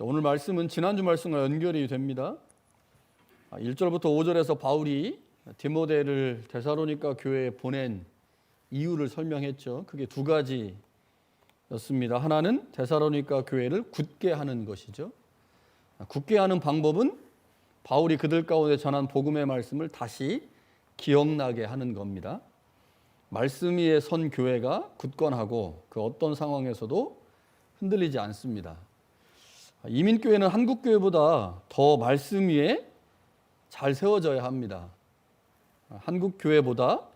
오늘 말씀은 지난주 말씀과 연결이 됩니다. 1절부터 5절에서 바울이 디모데를 데살로니가 교회에 보낸 이유를 설명했죠. 그게 두 가지였습니다. 하나는 데살로니가 교회를 굳게 하는 것이죠. 굳게 하는 방법은 바울이 그들 가운데 전한 복음의 말씀을 다시 기억나게 하는 겁니다. 말씀 위에 선 교회가 굳건하고 그 어떤 상황에서도 흔들리지 않습니다. 이민교회는 한국교회보다 더 말씀 위에 잘 세워져야 합니다. 한국교회보다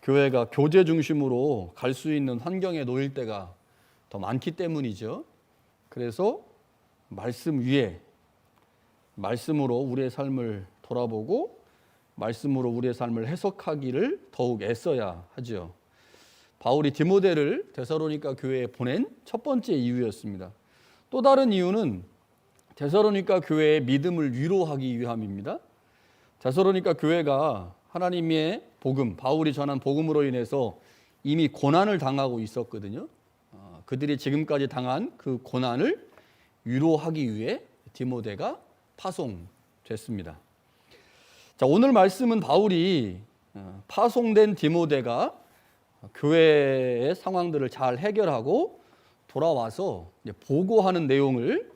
교회가 교제 중심으로 갈 수 있는 환경에 놓일 때가 더 많기 때문이죠. 그래서 말씀 위에, 말씀으로 우리의 삶을 돌아보고 말씀으로 우리의 삶을 해석하기를 더욱 애써야 하죠. 바울이 디모데를 데살로니가 교회에 보낸 첫 번째 이유였습니다. 또 다른 이유는 데살로니가 교회의 믿음을 위로하기 위함입니다. 데살로니가 교회가 하나님의 복음, 바울이 전한 복음으로 인해서 이미 고난을 당하고 있었거든요. 그들이 지금까지 당한 그 고난을 위로하기 위해 디모데가 파송됐습니다. 자, 오늘 말씀은 바울이 파송된 디모데가 교회의 상황들을 잘 해결하고 돌아와서 보고하는 내용을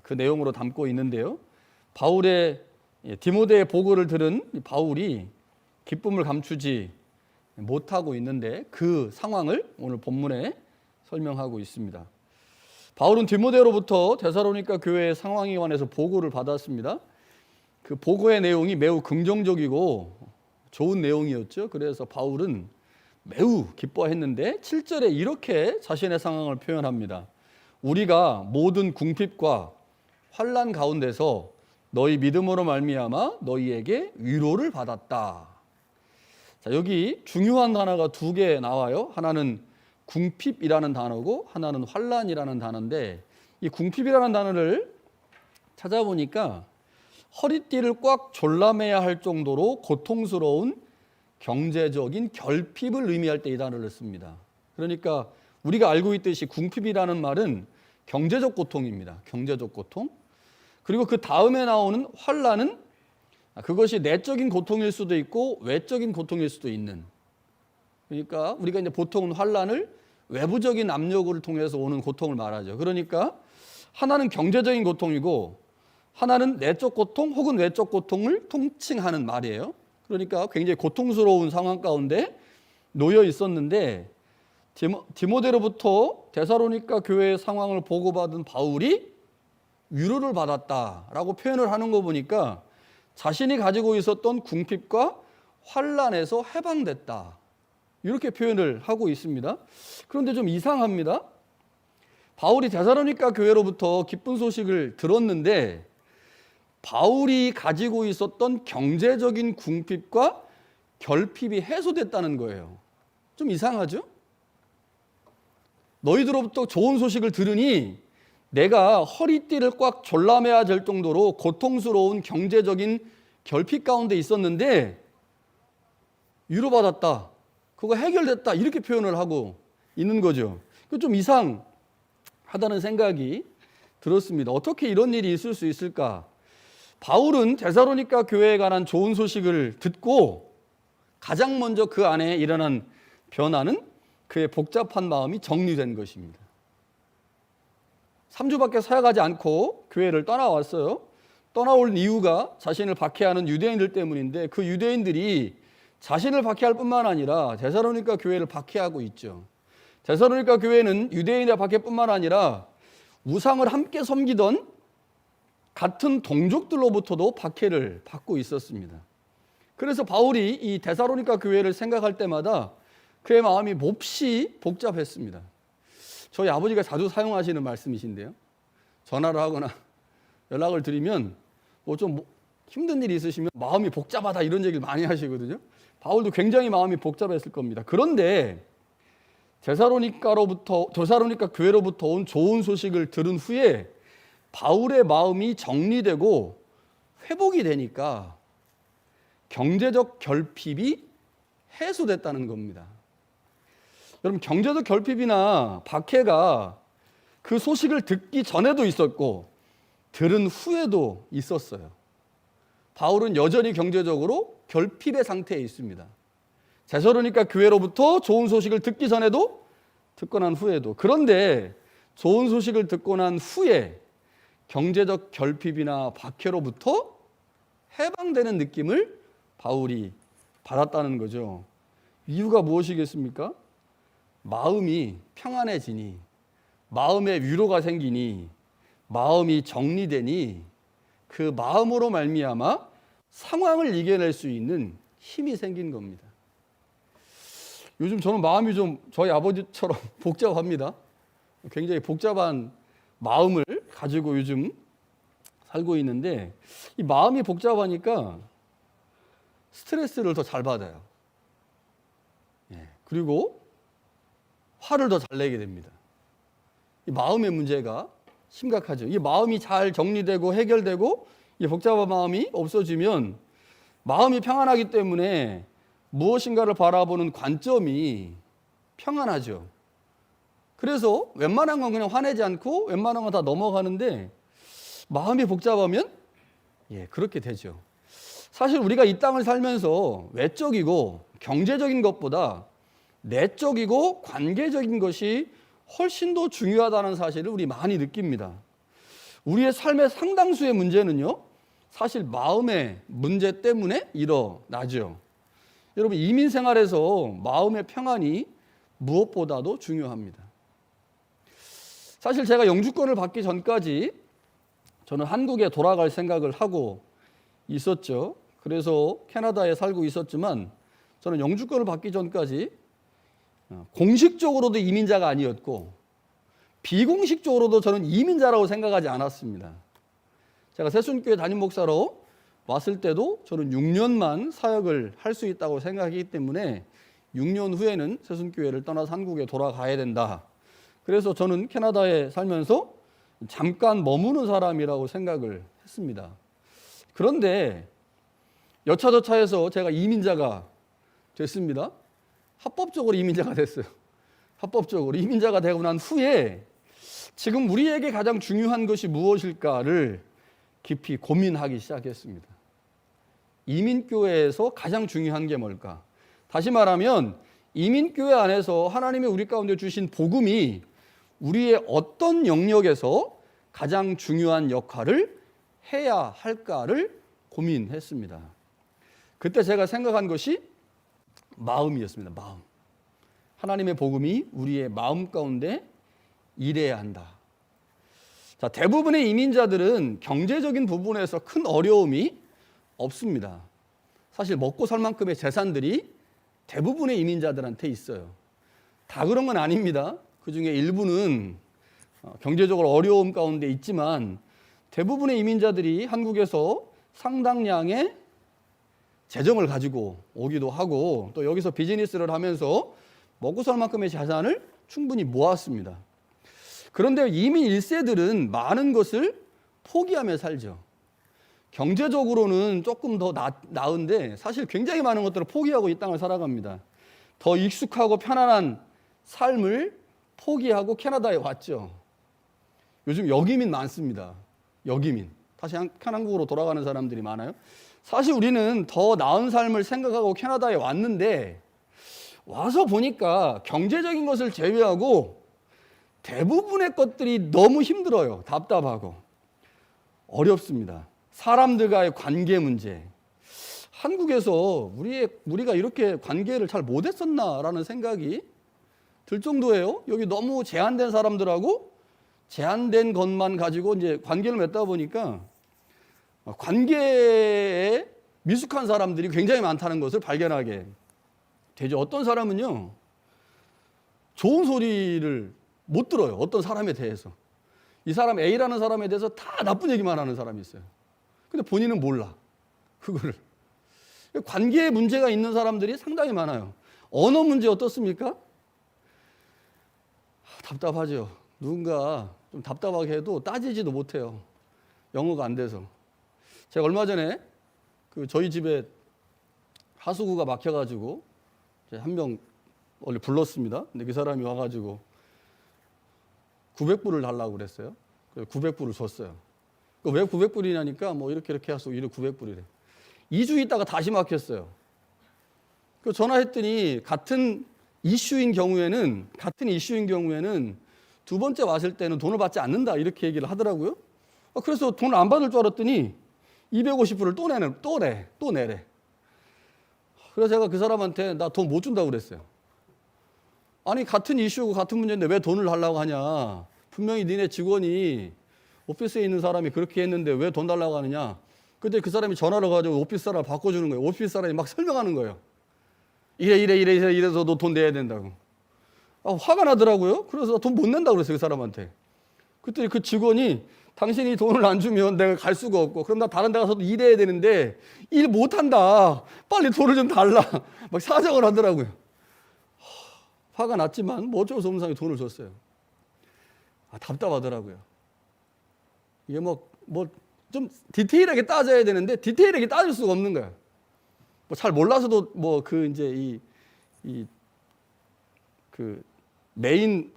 그 내용으로 담고 있는데요. 바울의 디모데의 보고를 들은 바울이 기쁨을 감추지 못하고 있는데 그 상황을 오늘 본문에 설명하고 있습니다. 바울은 디모데로부터 데살로니가 교회의 상황에 관해서 보고를 받았습니다. 그 보고의 내용이 매우 긍정적이고 좋은 내용이었죠. 그래서 바울은 매우 기뻐했는데 7절에 이렇게 자신의 상황을 표현합니다. 우리가 모든 궁핍과 환난 가운데서 너희 믿음으로 말미암아 너희에게 위로를 받았다. 자, 여기 중요한 단어가 두 개 나와요. 하나는 궁핍이라는 단어고 하나는 환난이라는 단어인데 이 궁핍이라는 단어를 찾아보니까 허리띠를 꽉 졸라매야 할 정도로 고통스러운 경제적인 결핍을 의미할 때 이 단어를 씁니다. 그러니까 우리가 알고 있듯이 궁핍이라는 말은 경제적 고통입니다. 경제적 고통. 그리고 그 다음에 나오는 환난은 그것이 내적인 고통일 수도 있고 외적인 고통일 수도 있는. 그러니까 우리가 이제 보통은 환난을 외부적인 압력을 통해서 오는 고통을 말하죠. 그러니까 하나는 경제적인 고통이고 하나는 내적 고통 혹은 외적 고통을 통칭하는 말이에요. 그러니까 굉장히 고통스러운 상황 가운데 놓여 있었는데 디모데로부터 데살로니가 교회의 상황을 보고받은 바울이 위로를 받았다라고 표현을 하는 거 보니까 자신이 가지고 있었던 궁핍과 환난에서 해방됐다. 이렇게 표현을 하고 있습니다. 그런데 좀 이상합니다. 바울이 데살로니가 교회로부터 기쁜 소식을 들었는데 바울이 가지고 있었던 경제적인 궁핍과 결핍이 해소됐다는 거예요. 좀 이상하죠? 너희들로부터 좋은 소식을 들으니 내가 허리띠를 꽉 졸라매야 될 정도로 고통스러운 경제적인 결핍 가운데 있었는데 위로받았다. 그거 해결됐다. 이렇게 표현을 하고 있는 거죠. 좀 이상하다는 생각이 들었습니다. 어떻게 이런 일이 있을 수 있을까? 바울은 데살로니가 교회에 관한 좋은 소식을 듣고 가장 먼저 그 안에 일어난 변화는 그의 복잡한 마음이 정리된 것입니다. 3주밖에 사역하지 않고 교회를 떠나왔어요. 떠나올 이유가 자신을 박해하는 유대인들 때문인데 그 유대인들이 자신을 박해할 뿐만 아니라 데살로니가 교회를 박해하고 있죠. 데살로니가 교회는 유대인의 박해뿐만 아니라 우상을 함께 섬기던 같은 동족들로부터도 박해를 받고 있었습니다. 그래서 바울이 이 데살로니가 교회를 생각할 때마다 그의 마음이 몹시 복잡했습니다. 저희 아버지가 자주 사용하시는 말씀이신데요. 전화를 하거나 연락을 드리면 뭐 좀 힘든 일이 있으시면 마음이 복잡하다 이런 얘기를 많이 하시거든요. 바울도 굉장히 마음이 복잡했을 겁니다. 그런데 데살로니가 교회로부터 온 좋은 소식을 들은 후에 바울의 마음이 정리되고 회복이 되니까 경제적 결핍이 해소됐다는 겁니다. 여러분, 경제적 결핍이나 박해가 그 소식을 듣기 전에도 있었고 들은 후에도 있었어요. 바울은 여전히 경제적으로 결핍의 상태에 있습니다. 데살로니가 교회로부터 좋은 소식을 듣기 전에도 듣고 난 후에도. 그런데 좋은 소식을 듣고 난 후에 경제적 결핍이나 박해로부터 해방되는 느낌을 바울이 받았다는 거죠. 이유가 무엇이겠습니까? 마음이 평안해지니, 마음에 위로가 생기니, 마음이 정리되니 그 마음으로 말미암아 상황을 이겨낼 수 있는 힘이 생긴 겁니다. 요즘 저는 마음이 좀 저희 아버지처럼 복잡합니다. 굉장히 복잡한 마음을 가지고 요즘 살고 있는데, 이 마음이 복잡하니까 스트레스를 더 잘 받아요. 그리고 화를 더 잘 내게 됩니다. 이 마음의 문제가 심각하죠. 이 마음이 잘 정리되고 해결되고 이 복잡한 마음이 없어지면 마음이 평안하기 때문에 무엇인가를 바라보는 관점이 평안하죠. 그래서 웬만한 건 그냥 화내지 않고 웬만한 건 다 넘어가는데, 마음이 복잡하면 그렇게 되죠. 사실 우리가 이 땅을 살면서 외적이고 경제적인 것보다 내적이고 관계적인 것이 훨씬 더 중요하다는 사실을 우리 많이 느낍니다. 우리의 삶의 상당수의 문제는요, 사실 마음의 문제 때문에 일어나죠. 여러분, 이민 생활에서 마음의 평안이 무엇보다도 중요합니다. 사실 제가 영주권을 받기 전까지 저는 한국에 돌아갈 생각을 하고 있었죠. 그래서 캐나다에 살고 있었지만 저는 영주권을 받기 전까지 공식적으로도 이민자가 아니었고 비공식적으로도 저는 이민자라고 생각하지 않았습니다. 제가 새순교회 담임 목사로 왔을 때도 저는 6년만 사역을 할 수 있다고 생각하기 때문에 6년 후에는 새순교회를 떠나서 한국에 돌아가야 된다. 그래서 저는 캐나다에 살면서 잠깐 머무는 사람이라고 생각을 했습니다. 그런데 여차저차해서 제가 이민자가 됐습니다. 합법적으로 이민자가 됐어요. 합법적으로 이민자가 되고 난 후에 지금 우리에게 가장 중요한 것이 무엇일까를 깊이 고민하기 시작했습니다. 이민교회에서 가장 중요한 게 뭘까? 다시 말하면 이민교회 안에서 하나님이 우리 가운데 주신 복음이 우리의 어떤 영역에서 가장 중요한 역할을 해야 할까를 고민했습니다. 그때 제가 생각한 것이 마음이었습니다. 마음. 하나님의 복음이 우리의 마음 가운데 일해야 한다. 자, 대부분의 이민자들은 경제적인 부분에서 큰 어려움이 없습니다. 사실 먹고 살 만큼의 재산들이 대부분의 이민자들한테 있어요. 다 그런 건 아닙니다. 그 중에 일부는 경제적으로 어려움 가운데 있지만 대부분의 이민자들이 한국에서 상당량의 재정을 가지고 오기도 하고 또 여기서 비즈니스를 하면서 먹고 살 만큼의 재산을 충분히 모았습니다. 그런데 이민 1세들은 많은 것을 포기하며 살죠. 경제적으로는 조금 더 나은데 사실 굉장히 많은 것들을 포기하고 이 땅을 살아갑니다. 더 익숙하고 편안한 삶을 포기하고 캐나다에 왔죠. 요즘 역이민 많습니다. 역이민. 다시 한국으로 돌아가는 사람들이 많아요. 사실 우리는 더 나은 삶을 생각하고 캐나다에 왔는데 와서 보니까 경제적인 것을 제외하고 대부분의 것들이 너무 힘들어요. 답답하고 어렵습니다. 사람들과의 관계 문제. 한국에서 우리가 이렇게 관계를 잘 못했었나라는 생각이 들 정도예요. 여기 너무 제한된 사람들하고 제한된 것만 가지고 이제 관계를 맺다 보니까 관계에 미숙한 사람들이 굉장히 많다는 것을 발견하게 되죠. 어떤 사람은요, 좋은 소리를 못 들어요. 어떤 사람에 대해서. 이 사람 A라는 사람에 대해서 다 나쁜 얘기만 하는 사람이 있어요. 근데 본인은 몰라. 그거를. 관계에 문제가 있는 사람들이 상당히 많아요. 언어 문제 어떻습니까? 답답하죠. 누군가 좀 답답하게 해도 따지지도 못해요. 영어가 안 돼서. 제가 얼마 전에 저희 집에 하수구가 막혀가지고 한 명 원래 불렀습니다. 근데 그 사람이 와가지고 900불을 달라고 그랬어요. 그래서 900불을 줬어요. 왜 900불이냐니까 뭐 이렇게 해서 이래 900불이래. 2주 있다가 다시 막혔어요. 그 전화했더니 같은 이슈인 경우에는 두 번째 왔을 때는 돈을 받지 않는다 이렇게 얘기를 하더라고요. 그래서 돈을 안 받을 줄 알았더니 250불을 또 내래. 그래서 제가 그 사람한테 나 돈 못 준다고 그랬어요. 아니 같은 이슈고 같은 문제인데 왜 돈을 달라고 하냐. 분명히 니네 직원이 오피스에 있는 사람이 그렇게 했는데 왜 돈 달라고 하느냐. 근데 그 사람이 전화를 가지고 오피스 사람을 바꿔주는 거예요. 오피스 사람이 막 설명하는 거예요. 이래서 너 돈 내야 된다고. 화가 나더라고요. 그래서 돈 못 낸다고 그랬어요. 그 사람한테. 그랬더니 그 직원이 당신이 돈을 안 주면 내가 갈 수가 없고 그럼 나 다른 데 가서도 일해야 되는데 일 못한다. 빨리 돈을 좀 달라. 막 사정을 하더라고요. 화가 났지만 뭐 어쩔 수 없는 상황에 돈을 줬어요. 답답하더라고요. 이게 좀 디테일하게 따져야 되는데 디테일하게 따질 수가 없는 거예요. 뭐 잘 몰라서도 그 메인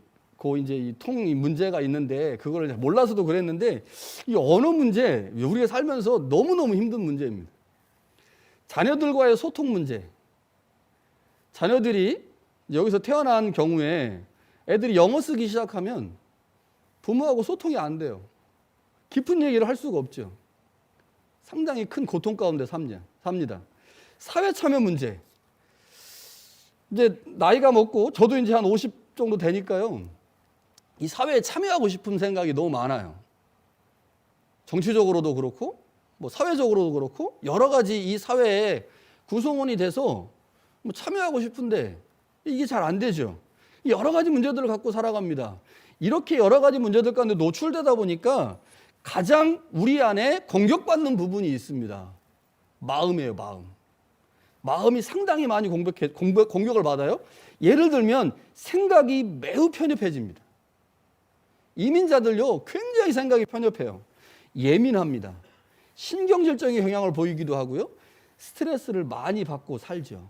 이제 이 통이 문제가 있는데 그걸 몰라서도 그랬는데 이 언어 문제 우리가 살면서 너무너무 힘든 문제입니다. 자녀들과의 소통 문제. 자녀들이 여기서 태어난 경우에 애들이 영어 쓰기 시작하면 부모하고 소통이 안 돼요. 깊은 얘기를 할 수가 없죠. 상당히 큰 고통 가운데 삽니다. 사회 참여 문제. 이제 나이가 먹고 저도 이제 한 50 정도 되니까요. 이 사회에 참여하고 싶은 생각이 너무 많아요. 정치적으로도 그렇고 뭐 사회적으로도 그렇고 여러 가지 이 사회에 구성원이 돼서 뭐 참여하고 싶은데 이게 잘 안 되죠. 여러 가지 문제들을 갖고 살아갑니다. 이렇게 여러 가지 문제들 가운데 노출되다 보니까 가장 우리 안에 공격받는 부분이 있습니다. 마음이에요, 마음. 마음이 상당히 많이 공격을 받아요. 예를 들면 생각이 매우 편협해집니다. 이민자들요, 굉장히 생각이 편협해요. 예민합니다. 신경질적인 경향을 보이기도 하고요. 스트레스를 많이 받고 살죠.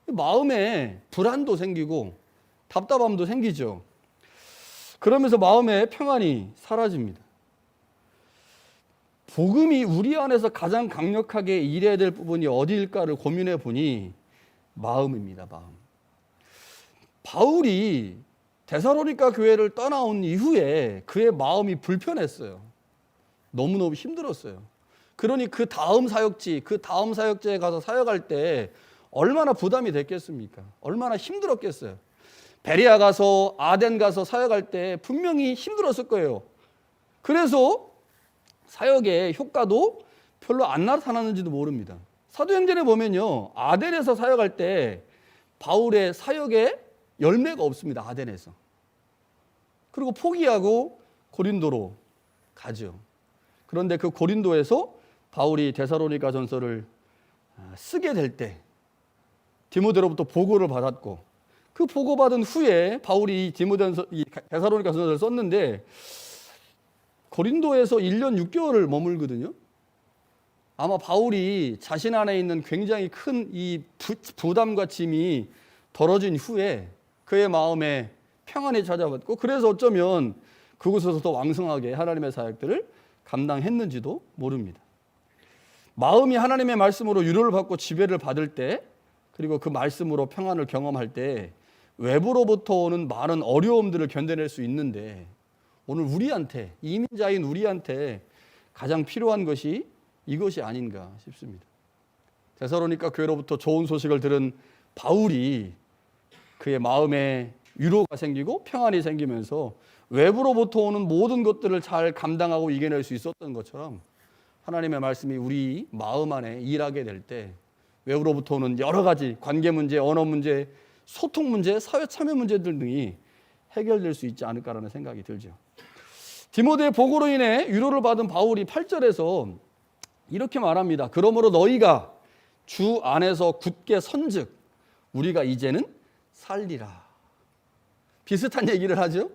마음에 불안도 생기고 답답함도 생기죠. 그러면서 마음의 평안이 사라집니다. 복음이 우리 안에서 가장 강력하게 일해야 될 부분이 어디일까를 고민해 보니 마음입니다. 마음. 바울이 데살로니가 교회를 떠나온 이후에 그의 마음이 불편했어요. 너무너무 힘들었어요. 그러니 그 다음 사역지에 가서 사역할 때 얼마나 부담이 됐겠습니까? 얼마나 힘들었겠어요. 베레아 가서 아덴 가서 사역할 때 분명히 힘들었을 거예요. 그래서 사역의 효과도 별로 안 나타나는지도 모릅니다. 사도행전에 보면요, 아덴에서 사역할 때 바울의 사역에 열매가 없습니다. 아덴에서. 그리고 포기하고 고린도로 가죠. 그런데 그 고린도에서 바울이 데살로니가 전서를 쓰게 될 때 디모데로부터 보고를 받았고 그 보고받은 후에 바울이 데살로니가 전서를 썼는데 고린도에서 1년 6개월을 머물거든요. 아마 바울이 자신 안에 있는 굉장히 큰 이 부담과 짐이 덜어진 후에 그의 마음에 평안이 찾아왔고 그래서 어쩌면 그곳에서 더 왕성하게 하나님의 사역들을 감당했는지도 모릅니다. 마음이 하나님의 말씀으로 위로를 받고 지배를 받을 때 그리고 그 말씀으로 평안을 경험할 때 외부로부터 오는 많은 어려움들을 견뎌낼 수 있는데 오늘 우리한테 이민자인 우리한테 가장 필요한 것이 이것이 아닌가 싶습니다. 데살로니가 교회로부터 좋은 소식을 들은 바울이 그의 마음에 위로가 생기고 평안이 생기면서 외부로부터 오는 모든 것들을 잘 감당하고 이겨낼 수 있었던 것처럼 하나님의 말씀이 우리 마음 안에 일하게 될 때 외부로부터 오는 여러 가지 관계 문제, 언어 문제, 소통 문제, 사회 참여 문제들 등이 해결될 수 있지 않을까라는 생각이 들죠. 디모데의 보고로 인해 위로를 받은 바울이 8절에서 이렇게 말합니다. 그러므로 너희가 주 안에서 굳게 선즉 우리가 이제는 살리라. 비슷한 얘기를 하죠.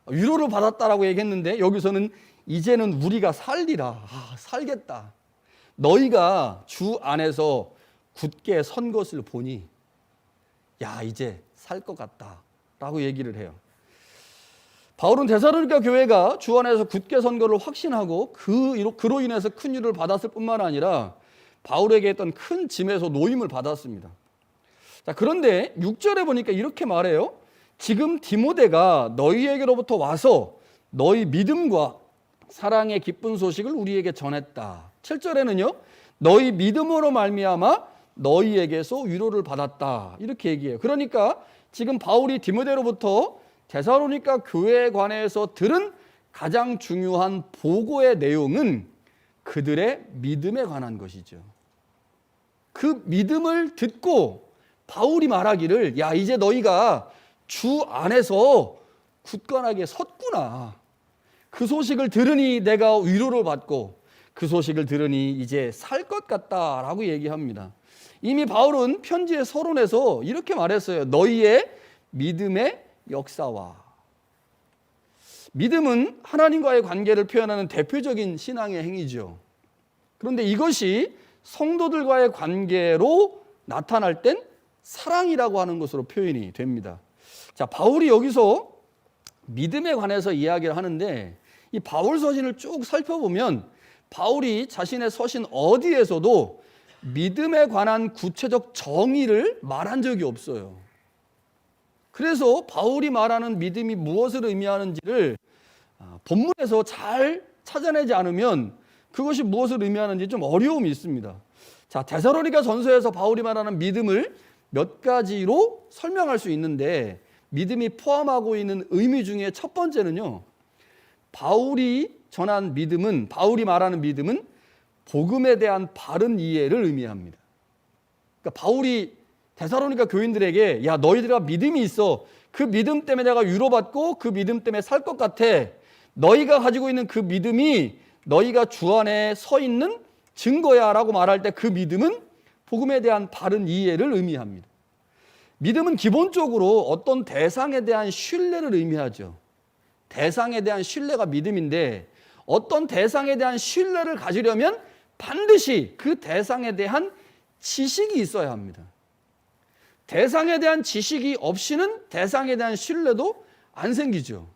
위로를 받았다라고 얘기했는데 여기서는 이제는 우리가 살리라. 살겠다. 너희가 주 안에서 굳게 선 것을 보니 이제 살 것 같다 라고 얘기를 해요. 바울은 데살로니가 교회가 주 안에서 굳게 선 것을 확신하고 그로 인해서 큰 위로를 받았을 뿐만 아니라 바울에게 했던 큰 짐에서 노임을 받았습니다. 자, 그런데 6절에 보니까 이렇게 말해요. 지금 디모데가 너희에게로부터 와서 너희 믿음과 사랑의 기쁜 소식을 우리에게 전했다. 7절에는요. 너희 믿음으로 말미암아 너희에게서 위로를 받았다. 이렇게 얘기해요. 그러니까 지금 바울이 디모데로부터 데살로니가 교회에 관해서 들은 가장 중요한 보고의 내용은 그들의 믿음에 관한 것이죠. 그 믿음을 듣고 바울이 말하기를 야 이제 너희가 주 안에서 굳건하게 섰구나. 그 소식을 들으니 내가 위로를 받고 그 소식을 들으니 이제 살 것 같다라고 얘기합니다. 이미 바울은 편지의 서론에서 이렇게 말했어요. 너희의 믿음의 역사와. 믿음은 하나님과의 관계를 표현하는 대표적인 신앙의 행위죠. 그런데 이것이 성도들과의 관계로 나타날 땐 사랑이라고 하는 것으로 표현이 됩니다. 자, 바울이 여기서 믿음에 관해서 이야기를 하는데 이 바울 서신을 쭉 살펴보면 바울이 자신의 서신 어디에서도 믿음에 관한 구체적 정의를 말한 적이 없어요. 그래서 바울이 말하는 믿음이 무엇을 의미하는지를 본문에서 잘 찾아내지 않으면 그것이 무엇을 의미하는지 좀 어려움이 있습니다. 자, 데살로니가 전서에서 바울이 말하는 믿음을 몇 가지로 설명할 수 있는데 믿음이 포함하고 있는 의미 중에 첫 번째는요. 바울이 말하는 믿음은 복음에 대한 바른 이해를 의미합니다. 그러니까 바울이 데살로니가 교인들에게 야 너희들아 믿음이 있어. 그 믿음 때문에 내가 위로받고 그 믿음 때문에 살 것 같아. 너희가 가지고 있는 그 믿음이 너희가 주 안에 서 있는 증거야 라고 말할 때 그 믿음은 복음에 대한 바른 이해를 의미합니다. 믿음은 기본적으로 어떤 대상에 대한 신뢰를 의미하죠. 대상에 대한 신뢰가 믿음인데 어떤 대상에 대한 신뢰를 가지려면 반드시 그 대상에 대한 지식이 있어야 합니다. 대상에 대한 지식이 없이는 대상에 대한 신뢰도 안 생기죠.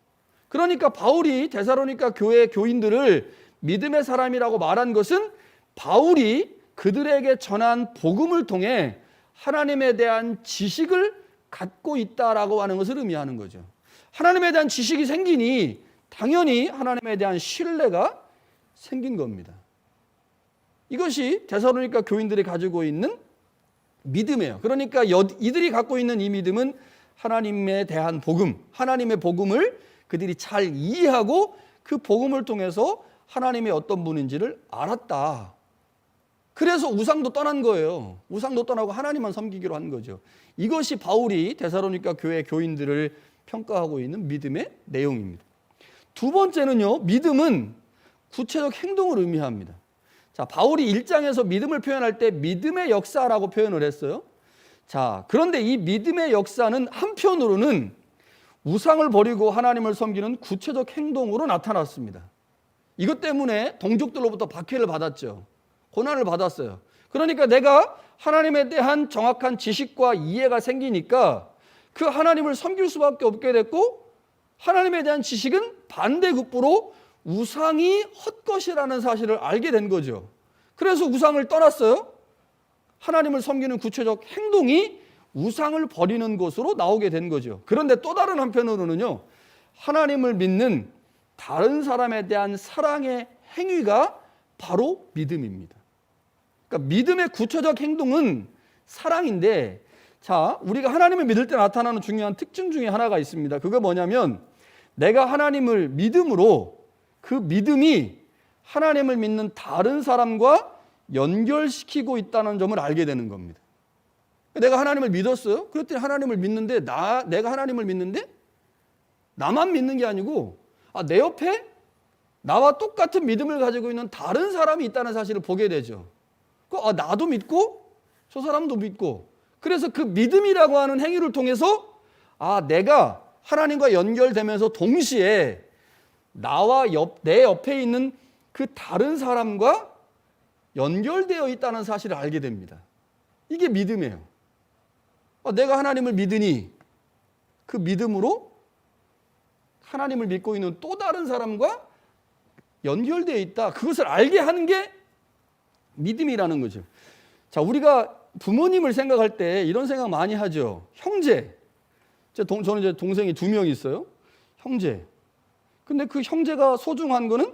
그러니까 바울이 데살로니가 교회 교인들을 믿음의 사람이라고 말한 것은 바울이 그들에게 전한 복음을 통해 하나님에 대한 지식을 갖고 있다라고 하는 것을 의미하는 거죠. 하나님에 대한 지식이 생기니 당연히 하나님에 대한 신뢰가 생긴 겁니다. 이것이 데살로니가 교인들이 가지고 있는 믿음이에요. 그러니까 이들이 갖고 있는 이 믿음은 하나님에 대한 복음, 하나님의 복음을 그들이 잘 이해하고 그 복음을 통해서 하나님이 어떤 분인지를 알았다. 그래서 우상도 떠난 거예요. 우상도 떠나고 하나님만 섬기기로 한 거죠. 이것이 바울이 데살로니가 교회 교인들을 평가하고 있는 믿음의 내용입니다. 두 번째는요, 믿음은 구체적 행동을 의미합니다. 자, 바울이 1장에서 믿음을 표현할 때 믿음의 역사라고 표현을 했어요. 자, 그런데 이 믿음의 역사는 한편으로는 우상을 버리고 하나님을 섬기는 구체적 행동으로 나타났습니다. 이것 때문에 동족들로부터 박해를 받았죠. 고난을 받았어요. 그러니까 내가 하나님에 대한 정확한 지식과 이해가 생기니까 그 하나님을 섬길 수밖에 없게 됐고 하나님에 대한 지식은 반대급부로 우상이 헛것이라는 사실을 알게 된 거죠. 그래서 우상을 떠났어요. 하나님을 섬기는 구체적 행동이 우상을 버리는 것으로 나오게 된 거죠. 그런데 또 다른 한편으로는요, 하나님을 믿는 다른 사람에 대한 사랑의 행위가 바로 믿음입니다. 그러니까 믿음의 구체적 행동은 사랑인데, 자, 우리가 하나님을 믿을 때 나타나는 중요한 특징 중에 하나가 있습니다. 그게 뭐냐면 내가 하나님을 믿음으로 그 믿음이 하나님을 믿는 다른 사람과 연결시키고 있다는 점을 알게 되는 겁니다. 내가 하나님을 믿었어요. 그랬더니 하나님을 믿는데 내가 하나님을 믿는데 나만 믿는 게 아니고 내 옆에 나와 똑같은 믿음을 가지고 있는 다른 사람이 있다는 사실을 보게 되죠. 나도 믿고 저 사람도 믿고 그래서 그 믿음이라고 하는 행위를 통해서 내가 하나님과 연결되면서 동시에 내 옆에 있는 그 다른 사람과 연결되어 있다는 사실을 알게 됩니다. 이게 믿음이에요. 내가 하나님을 믿으니 그 믿음으로 하나님을 믿고 있는 또 다른 사람과 연결되어 있다. 그것을 알게 하는 게 믿음이라는 거죠. 자, 우리가 부모님을 생각할 때 이런 생각 많이 하죠. 형제. 저는 이제 동생이 2명 있어요. 형제. 근데 그 형제가 소중한 거는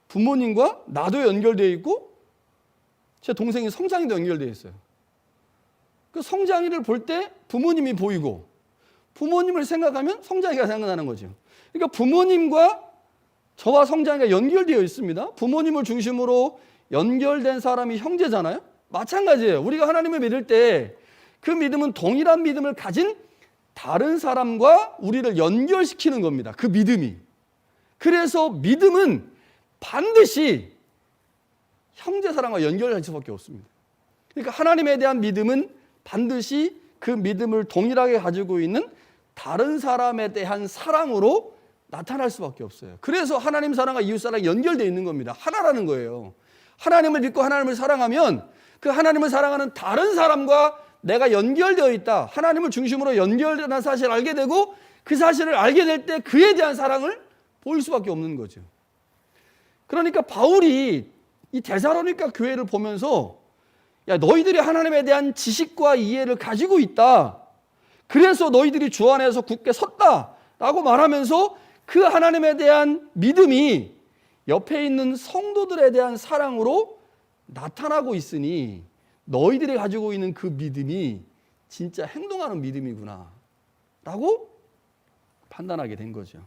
부모님과 나도 연결되어 있고 제 동생이 성장이도 연결되어 있어요. 그 성장이를 볼 때 부모님이 보이고 부모님을 생각하면 성장이가 생각나는 거죠. 그러니까 부모님과 저와 성장이가 연결되어 있습니다. 부모님을 중심으로 연결된 사람이 형제잖아요. 마찬가지예요. 우리가 하나님을 믿을 때 그 믿음은 동일한 믿음을 가진 다른 사람과 우리를 연결시키는 겁니다. 그 믿음이. 그래서 믿음은 반드시 형제 사랑과 연결할 수밖에 없습니다. 그러니까 하나님에 대한 믿음은 반드시 그 믿음을 동일하게 가지고 있는 다른 사람에 대한 사랑으로 나타날 수밖에 없어요. 그래서 하나님 사랑과 이웃 사랑이 연결되어 있는 겁니다. 하나라는 거예요. 하나님을 믿고 하나님을 사랑하면 그 하나님을 사랑하는 다른 사람과 내가 연결되어 있다. 하나님을 중심으로 연결되는 사실을 알게 되고 그 사실을 알게 될 때 그에 대한 사랑을 보일 수밖에 없는 거죠. 그러니까 바울이 이 데살로니가 교회를 보면서 야, 너희들이 하나님에 대한 지식과 이해를 가지고 있다. 그래서 너희들이 주 안에서 굳게 섰다라고 말하면서 그 하나님에 대한 믿음이 옆에 있는 성도들에 대한 사랑으로 나타나고 있으니 너희들이 가지고 있는 그 믿음이 진짜 행동하는 믿음이구나 라고 판단하게 된 거죠.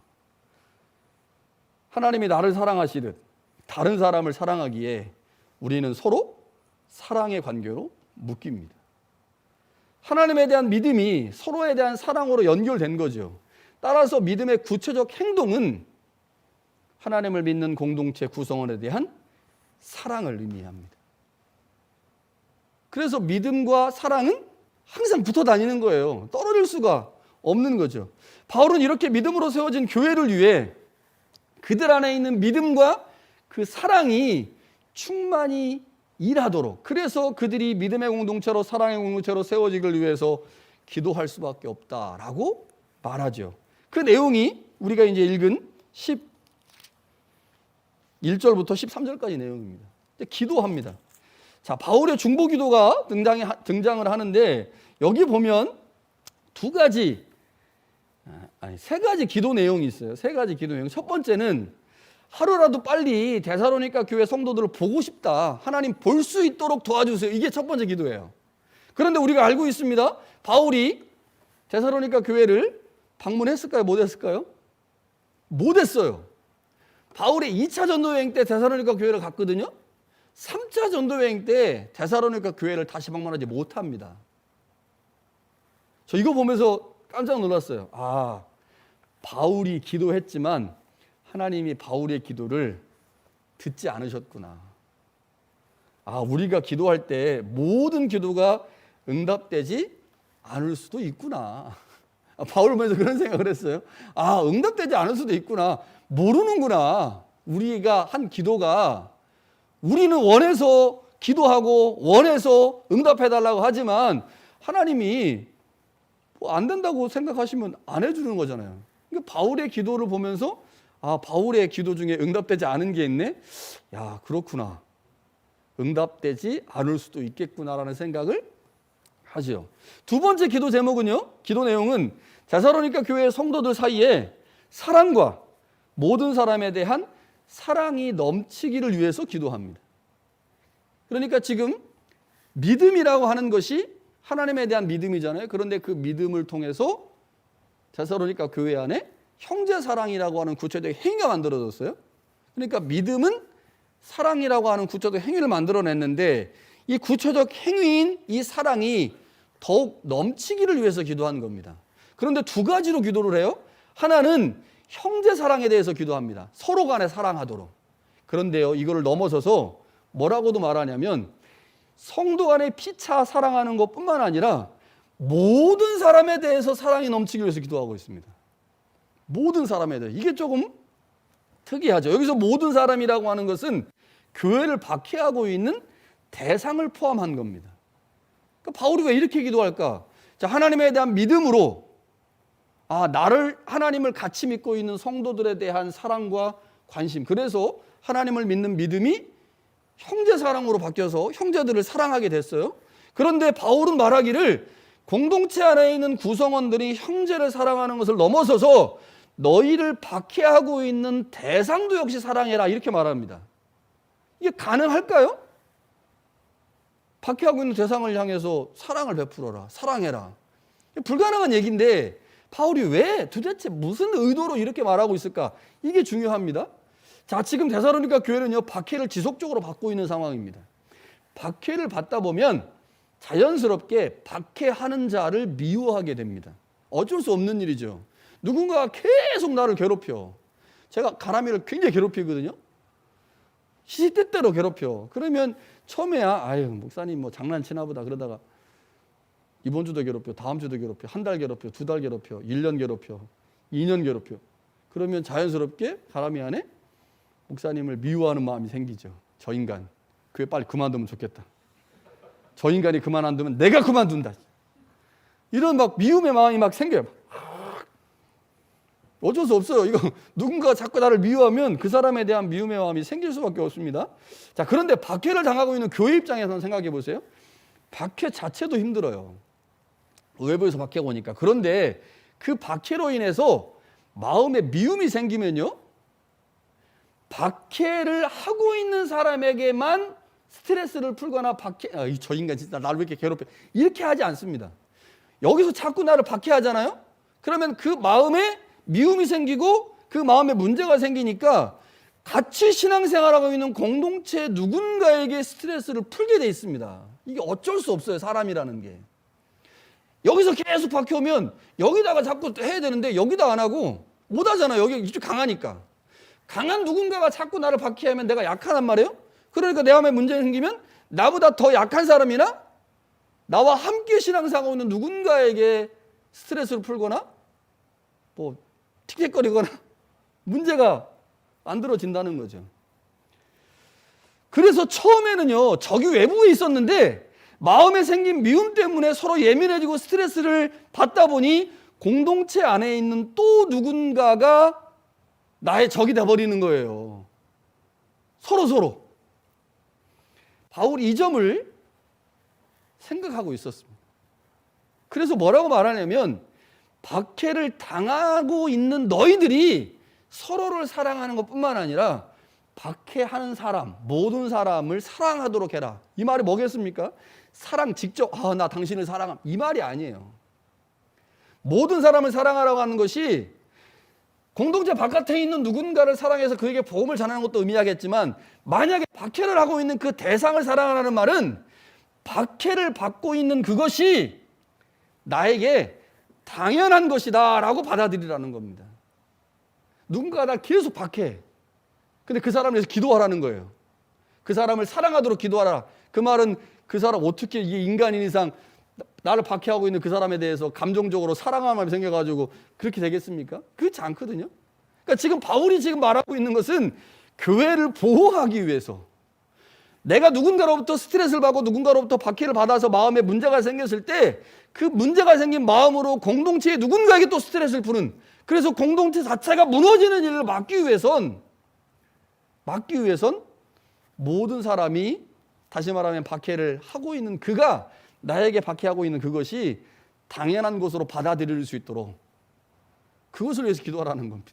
하나님이 나를 사랑하시듯 다른 사람을 사랑하기에 우리는 서로 사랑의 관계로 묶입니다. 하나님에 대한 믿음이 서로에 대한 사랑으로 연결된 거죠. 따라서 믿음의 구체적 행동은 하나님을 믿는 공동체 구성원에 대한 사랑을 의미합니다. 그래서 믿음과 사랑은 항상 붙어 다니는 거예요. 떨어질 수가 없는 거죠. 바울은 이렇게 믿음으로 세워진 교회를 위해 그들 안에 있는 믿음과 그 사랑이 충만히 일하도록, 그래서 그들이 믿음의 공동체로 사랑의 공동체로 세워지기를 위해서 기도할 수밖에 없다라고 말하죠. 그 내용이 우리가 이제 읽은 11절부터 13절까지 내용입니다. 기도합니다. 자, 바울의 중보 기도가 등장을 하는데 여기 보면 세 가지 기도 내용이 있어요. 세 가지 기도 내용. 첫 번째는 하루라도 빨리 데살로니가 교회 성도들을 보고 싶다. 하나님 볼 수 있도록 도와주세요. 이게 첫 번째 기도예요. 그런데 우리가 알고 있습니다. 바울이 데살로니가 교회를 방문했을까요? 못했을까요? 못했어요. 바울의 2차 전도여행 때 데살로니가 교회를 갔거든요. 3차 전도여행 때 데살로니가 교회를 다시 방문하지 못합니다. 저 이거 보면서 깜짝 놀랐어요. 아, 바울이 기도했지만 하나님이 바울의 기도를 듣지 않으셨구나. 아, 우리가 기도할 때 모든 기도가 응답되지 않을 수도 있구나. 바울 보면서 그런 생각을 했어요. 아, 응답되지 않을 수도 있구나. 모르는구나. 우리가 한 기도가 우리는 원해서 기도하고 원해서 응답해달라고 하지만 하나님이 안 된다고 생각하시면 안 해주는 거잖아요. 그러니까 바울의 기도를 보면서 아, 바울의 기도 중에 응답되지 않은 게 있네? 야, 그렇구나. 응답되지 않을 수도 있겠구나라는 생각을 하죠. 두 번째 기도 제목은요, 기도 내용은 데살로니가 교회 성도들 사이에 사랑과 모든 사람에 대한 사랑이 넘치기를 위해서 기도합니다. 그러니까 지금 믿음이라고 하는 것이 하나님에 대한 믿음이잖아요. 그런데 그 믿음을 통해서 데살로니가 교회 안에 형제 사랑이라고 하는 구체적 행위가 만들어졌어요. 그러니까 믿음은 사랑이라고 하는 구체적 행위를 만들어냈는데 이 구체적 행위인 이 사랑이 더욱 넘치기를 위해서 기도한 겁니다. 그런데 두 가지로 기도를 해요. 하나는 형제 사랑에 대해서 기도합니다. 서로 간에 사랑하도록. 그런데요, 이거를 넘어서서 뭐라고도 말하냐면 성도 간에 피차 사랑하는 것뿐만 아니라 모든 사람에 대해서 사랑이 넘치기 위해서 기도하고 있습니다. 모든 사람에 대해. 이게 조금 특이하죠. 여기서 모든 사람이라고 하는 것은 교회를 박해하고 있는 대상을 포함한 겁니다. 그러니까 바울이 왜 이렇게 기도할까? 자, 하나님에 대한 믿음으로 나를 하나님을 같이 믿고 있는 성도들에 대한 사랑과 관심. 그래서 하나님을 믿는 믿음이 형제 사랑으로 바뀌어서 형제들을 사랑하게 됐어요. 그런데 바울은 말하기를 공동체 안에 있는 구성원들이 형제를 사랑하는 것을 넘어서서 너희를 박해하고 있는 대상도 역시 사랑해라 이렇게 말합니다. 이게 가능할까요? 박해하고 있는 대상을 향해서 사랑을 베풀어라, 사랑해라. 불가능한 얘기인데 바울이 왜 도대체 무슨 의도로 이렇게 말하고 있을까? 이게 중요합니다. 자, 지금 데살로니가 교회는요, 박해를 지속적으로 받고 있는 상황입니다. 박해를 받다 보면 자연스럽게 박해하는 자를 미워하게 됩니다. 어쩔 수 없는 일이죠. 누군가가 계속 나를 괴롭혀. 제가 가람이를 굉장히 괴롭히거든요. 시시때때로 괴롭혀. 그러면 처음에야 아유 목사님 뭐 장난치나 보다 그러다가 이번 주도 괴롭혀, 다음 주도 괴롭혀, 한 달 괴롭혀, 두 달 괴롭혀, 1년 괴롭혀, 2년 괴롭혀. 그러면 자연스럽게 가람이 안에 목사님을 미워하는 마음이 생기죠. 저 인간 그게 빨리 그만두면 좋겠다. 저 인간이 그만 안 두면 내가 그만둔다. 이런 막 미움의 마음이 막 생겨요. 어쩔 수 없어요. 이거 누군가 자꾸 나를 미워하면 그 사람에 대한 미움의 마음이 생길 수밖에 없습니다. 자, 그런데 박해를 당하고 있는 교회 입장에서는 생각해 보세요. 박해 자체도 힘들어요. 외부에서 박해가 오니까. 그런데 그 박해로 인해서 마음에 미움이 생기면요, 박해를 하고 있는 사람에게만 스트레스를 풀거나 저 인간 진짜 나를 왜 이렇게 괴롭혀 이렇게 하지 않습니다. 여기서 자꾸 나를 박해하잖아요. 그러면 그 마음에 미움이 생기고 그 마음에 문제가 생기니까 같이 신앙생활하고 있는 공동체 누군가에게 스트레스를 풀게 돼 있습니다. 이게 어쩔 수 없어요. 사람이라는 게. 여기서 계속 박혀오면 여기다가 자꾸 해야 되는데 여기다 안 하고 못 하잖아요. 여기 이쪽 강하니까. 강한 누군가가 자꾸 나를 박해하면 내가 약하단 말이에요. 그러니까 내 마음에 문제가 생기면 나보다 더 약한 사람이나 나와 함께 신앙생활하고 있는 누군가에게 스트레스를 풀거나 뭐 틱틱거리거나 문제가 만들어진다는 거죠. 그래서 처음에는요, 적이 외부에 있었는데 마음에 생긴 미움 때문에 서로 예민해지고 스트레스를 받다 보니 공동체 안에 있는 또 누군가가 나의 적이 돼버리는 거예요. 서로. 바울이 이 점을 생각하고 있었습니다. 그래서 뭐라고 말하냐면 박해를 당하고 있는 너희들이 서로를 사랑하는 것뿐만 아니라 박해하는 사람, 모든 사람을 사랑하도록 해라. 이 말이 뭐겠습니까? 사랑 직접 나 당신을 사랑함 이 말이 아니에요. 모든 사람을 사랑하라고 하는 것이 공동체 바깥에 있는 누군가를 사랑해서 그에게 복음을 전하는 것도 의미하겠지만 만약에 박해를 하고 있는 그 대상을 사랑하라는 말은 박해를 받고 있는 그것이 나에게 당연한 것이다 라고 받아들이라는 겁니다. 누군가가 나 계속 박해. 근데 그 사람을 위해서 기도하라는 거예요. 그 사람을 사랑하도록 기도하라. 그 말은 그 사람 어떻게 이게 인간인 이상 나를 박해하고 있는 그 사람에 대해서 감정적으로 사랑하는 마음이 생겨가지고 그렇게 되겠습니까? 그렇지 않거든요. 그러니까 지금 바울이 지금 말하고 있는 것은 교회를 보호하기 위해서 내가 누군가로부터 스트레스를 받고 누군가로부터 박해를 받아서 마음에 문제가 생겼을 때 그 문제가 생긴 마음으로 공동체의 누군가에게 또 스트레스를 푸는, 그래서 공동체 자체가 무너지는 일을 막기 위해선 모든 사람이 다시 말하면 박해를 하고 있는 그가 나에게 박해하고 있는 그것이 당연한 것으로 받아들일 수 있도록 그것을 위해서 기도하라는 겁니다.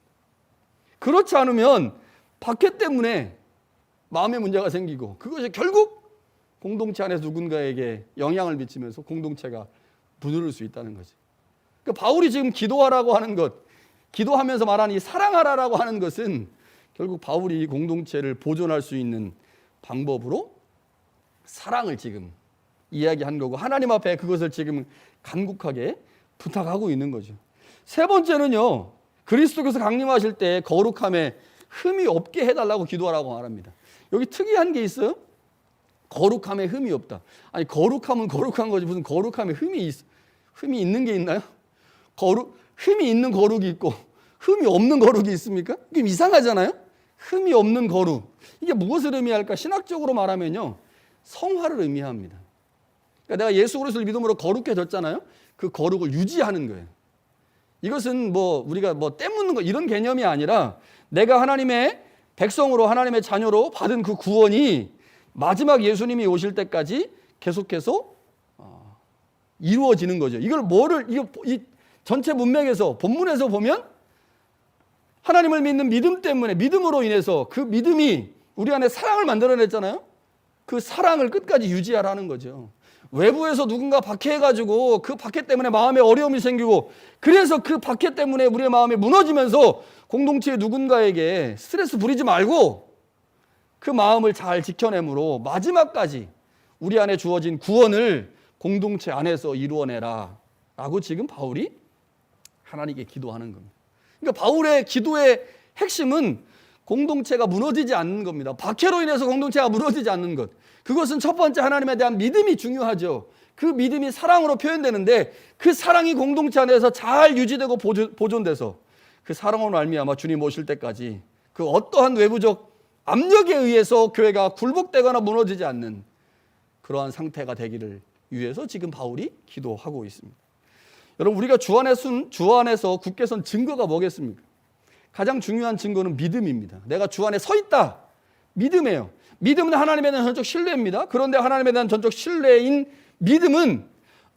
그렇지 않으면 박해 때문에 마음의 문제가 생기고 그것이 결국 공동체 안에서 누군가에게 영향을 미치면서 공동체가 무너질 수 있다는 거지. 그러니까 바울이 지금 기도하라고 하는 것, 기도하면서 말하는 이 사랑하라라고 하는 것은 결국 바울이 공동체를 보존할 수 있는 방법으로 사랑을 지금 이야기한 거고 하나님 앞에 그것을 지금 간곡하게 부탁하고 있는 거죠. 세 번째는요, 그리스도께서 강림하실 때 거룩함에 흠이 없게 해달라고 기도하라고 말합니다. 여기 특이한 게 있어요. 거룩함에 흠이 없다. 아니 거룩함은 거룩한 거지 무슨 거룩함에 흠이 있는 게 있나요? 흠이 있는 거룩이 있고 흠이 없는 거룩이 있습니까? 이게 이상하잖아요. 흠이 없는 거룩, 이게 무엇을 의미할까? 신학적으로 말하면요, 성화를 의미합니다. 그러니까 내가 예수 그리스도를 믿음으로 거룩해졌잖아요. 그 거룩을 유지하는 거예요. 이것은 뭐 우리가 뭐 떼묻는 거 이런 개념이 아니라 내가 하나님의 백성으로 하나님의 자녀로 받은 그 구원이 마지막 예수님이 오실 때까지 계속해서 이루어지는 거죠. 이걸 이 전체 문맥에서 본문에서 보면 하나님을 믿는 믿음 때문에 믿음으로 인해서 그 믿음이 우리 안에 사랑을 만들어냈잖아요. 그 사랑을 끝까지 유지하라는 거죠. 외부에서 누군가 박해해가지고 그 박해 때문에 마음에 어려움이 생기고 그래서 그 박해 때문에 우리의 마음이 무너지면서 공동체의 누군가에게 스트레스 부리지 말고 그 마음을 잘 지켜내므로 마지막까지 우리 안에 주어진 구원을 공동체 안에서 이루어내라 라고 지금 바울이 하나님께 기도하는 겁니다. 그러니까 바울의 기도의 핵심은 공동체가 무너지지 않는 겁니다. 박해로 인해서 공동체가 무너지지 않는 것. 그것은 첫 번째 하나님에 대한 믿음이 중요하죠. 그 믿음이 사랑으로 표현되는데 그 사랑이 공동체 안에서 잘 유지되고 보존돼서 그 사랑으로 말미암아 주님 오실 때까지 그 어떠한 외부적 압력에 의해서 교회가 굴복되거나 무너지지 않는 그러한 상태가 되기를 위해서 지금 바울이 기도하고 있습니다. 여러분 우리가 주 안에서 굳게 선 증거가 뭐겠습니까? 가장 중요한 증거는 믿음입니다. 내가 주 안에 서 있다. 믿음이에요. 믿음은 하나님에 대한 전적 신뢰입니다. 그런데 하나님에 대한 전적 신뢰인 믿음은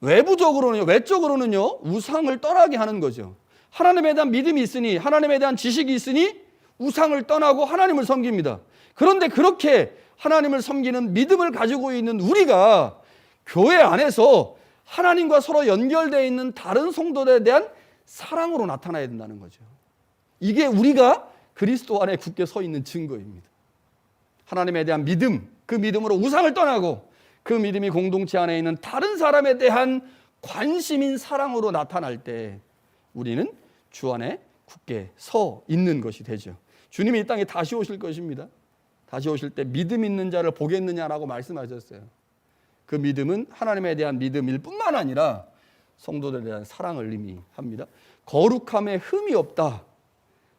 외적으로는요 우상을 떠나게 하는 거죠. 하나님에 대한 믿음이 있으니 하나님에 대한 지식이 있으니 우상을 떠나고 하나님을 섬깁니다. 그런데 그렇게 하나님을 섬기는 믿음을 가지고 있는 우리가 교회 안에서 하나님과 서로 연결되어 있는 다른 성도들에 대한 사랑으로 나타나야 된다는 거죠. 이게 우리가 그리스도 안에 굳게 서 있는 증거입니다. 하나님에 대한 믿음, 그 믿음으로 우상을 떠나고 그 믿음이 공동체 안에 있는 다른 사람에 대한 관심인 사랑으로 나타날 때 우리는 주 안에 굳게 서 있는 것이 되죠. 주님이 이 땅에 다시 오실 것입니다. 다시 오실 때 믿음 있는 자를 보겠느냐라고 말씀하셨어요. 그 믿음은 하나님에 대한 믿음일 뿐만 아니라 성도들에 대한 사랑을 의미합니다. 거룩함에 흠이 없다.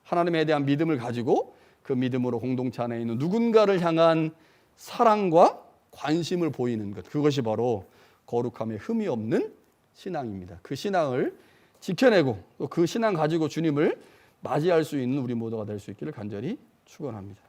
하나님에 대한 믿음을 가지고 그 믿음으로 공동체 안에 있는 누군가를 향한 사랑과 관심을 보이는 것, 그것이 바로 거룩함에 흠이 없는 신앙입니다. 그 신앙을 지켜내고 또 그 신앙 가지고 주님을 맞이할 수 있는 우리 모두가 될 수 있기를 간절히 축원합니다.